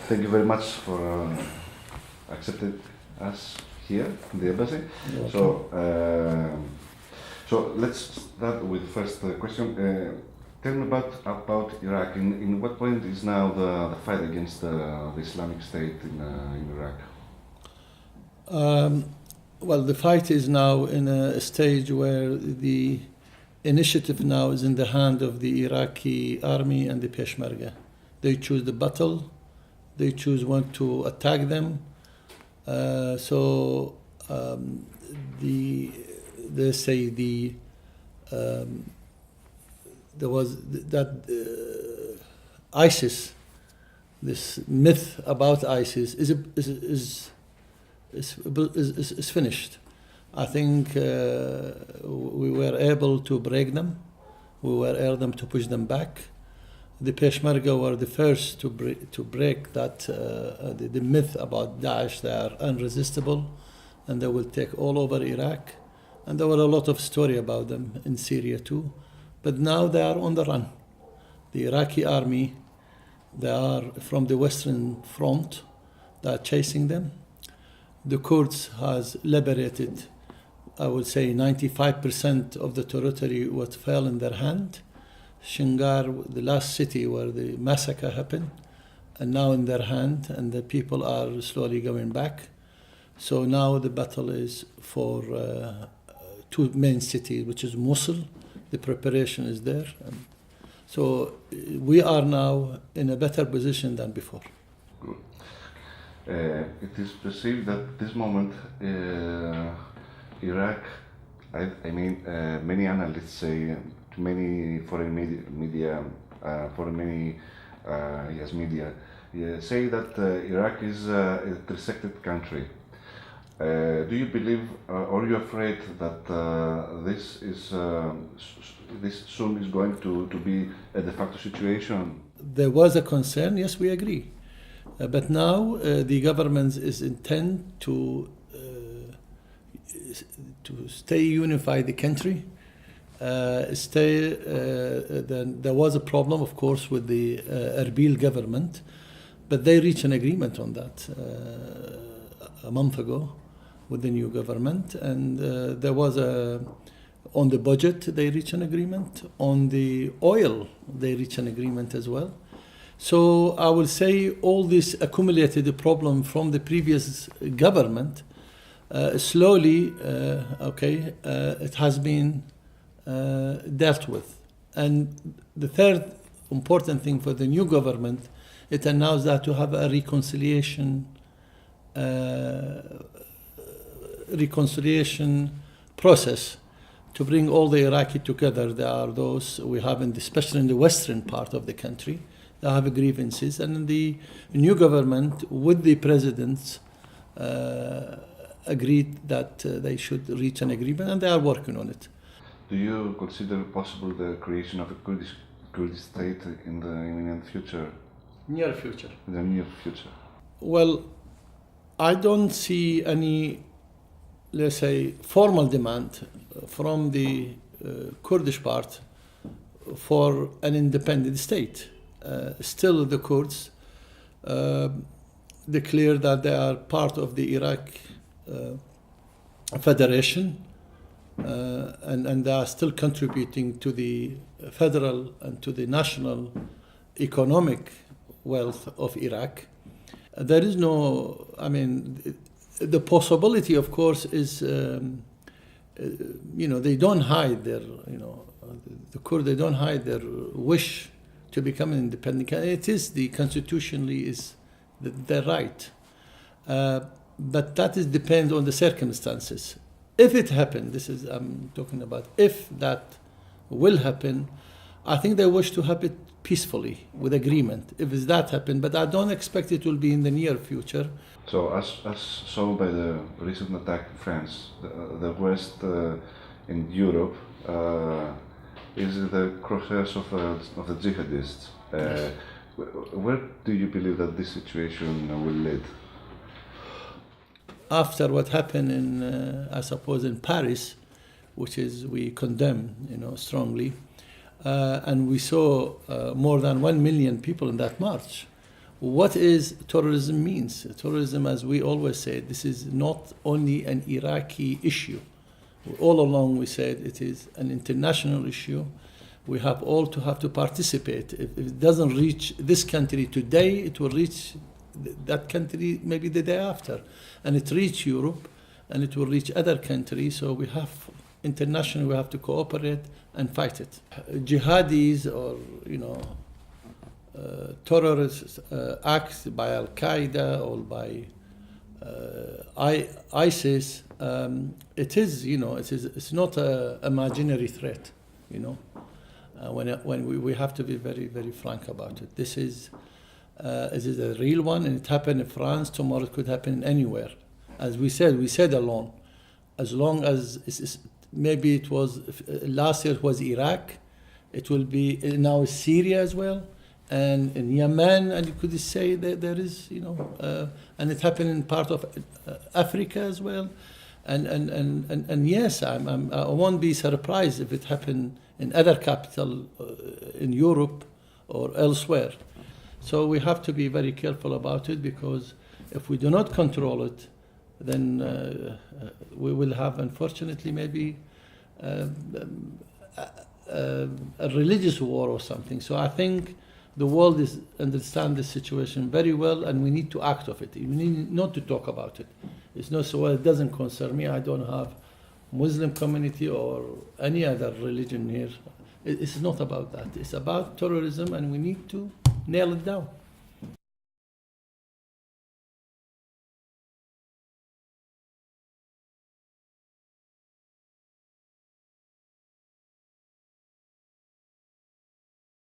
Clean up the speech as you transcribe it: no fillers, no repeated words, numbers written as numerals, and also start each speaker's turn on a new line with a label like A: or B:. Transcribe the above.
A: Thank you very much for accepting us here in the embassy. So let's start with the first question. Tell me about Iraq. In what point is now the fight against the Islamic State in Iraq?
B: Well, the fight is now in a stage where the initiative now is in the hand of the Iraqi army and the Peshmerga. They choose the battle. They choose when to attack them. There was that ISIS, this myth about ISIS is finished. I think we were able to break them. We were able to push them back. The Peshmerga were the first to break that the myth about Daesh. They are unresistible, and they will take all over Iraq. And there were a lot of story about them in Syria too. But now they are on the run. The Iraqi army, they are from the Western Front. They are chasing them. The Kurds has liberated, I would say, 95% of the territory what fell in their hand. Shingar, the last city where the massacre happened, and now in their hand, and the people are slowly going back. So now the battle is for two main cities, which is Mosul. The preparation is there. And so we are now in a better position than before.
A: Good. It is perceived that at this moment Iraq, many analysts say, many foreign media say that Iraq is a dissected country. Do you believe, or are you afraid that this soon is going to be a de facto situation?
B: There was a concern, yes, we agree. But now the government is intent to stay unified the country. There was a problem, of course, with the Erbil government, but they reached an agreement on that a month ago with the new government, and there was on the budget they reached an agreement. On the oil they reached an agreement as well. So I will say all this accumulated the problem from the previous government. Slowly, it has been dealt with. And the third important thing for the new government, it announced that to have a reconciliation process to bring all the Iraqi together. There are those we have, especially in the western part of the country, they have grievances. And the new government, with the presidents, agreed that they should reach an agreement, and they are working on it.
A: Do you consider possible the creation of a Kurdish state in the future?
B: Near future.
A: In the near future.
B: Well, I don't see any, let's say, formal demand from the Kurdish part for an independent state. Still, the Kurds declare that they are part of the Iraq Federation, and they are still contributing to the federal and to the national economic wealth of Iraq. There is no, the possibility, of course, is, they don't hide their, the Kurds, they don't hide their wish to become an independent. It is constitutionally is their right. But that depends on the circumstances. If it happens, I'm talking about if that will happen, I think they wish to have it peacefully with agreement. If that happens, but I don't expect it will be in the near future.
A: So, as shown by the recent attack in France, the West in Europe is the crosshairs of the jihadists.
B: Yes.
A: Where do you believe that this situation will lead?
B: After what happened in Paris, which we condemn, strongly, and we saw more than 1 million people in that march. what is terrorism means. Terrorism, as we always say, this is not only an Iraqi issue. All along we said it is an international issue. We have all to have to participate. If it doesn't reach this country today, it will reach that country maybe the day after. And it reach Europe, and it will reach other countries. So we have, internationally, we have to cooperate and fight it. Jihadis or, terrorist acts by Al-Qaeda or by ISIS, it is, it's not an imaginary threat, when we have to be very, very frank about it. This is a real one, and it happened in France. Tomorrow it could happen anywhere. As we said alone, as long as maybe it was last year it was Iraq, it will be now Syria as well, and in Yemen, and you could say that there is, and it happened in part of Africa as well, and yes, I won't be surprised if it happened in other capital in Europe or elsewhere. So we have to be very careful about it, because if we do not control it, then we will have, unfortunately, maybe a religious war or something. So I think the world understands the situation very well, and we need to act of it. We need not to talk about it. It's not so, well, it doesn't concern me. I don't have Muslim community or any other religion here. It's not about that. It's about terrorism, and we need to nail it down.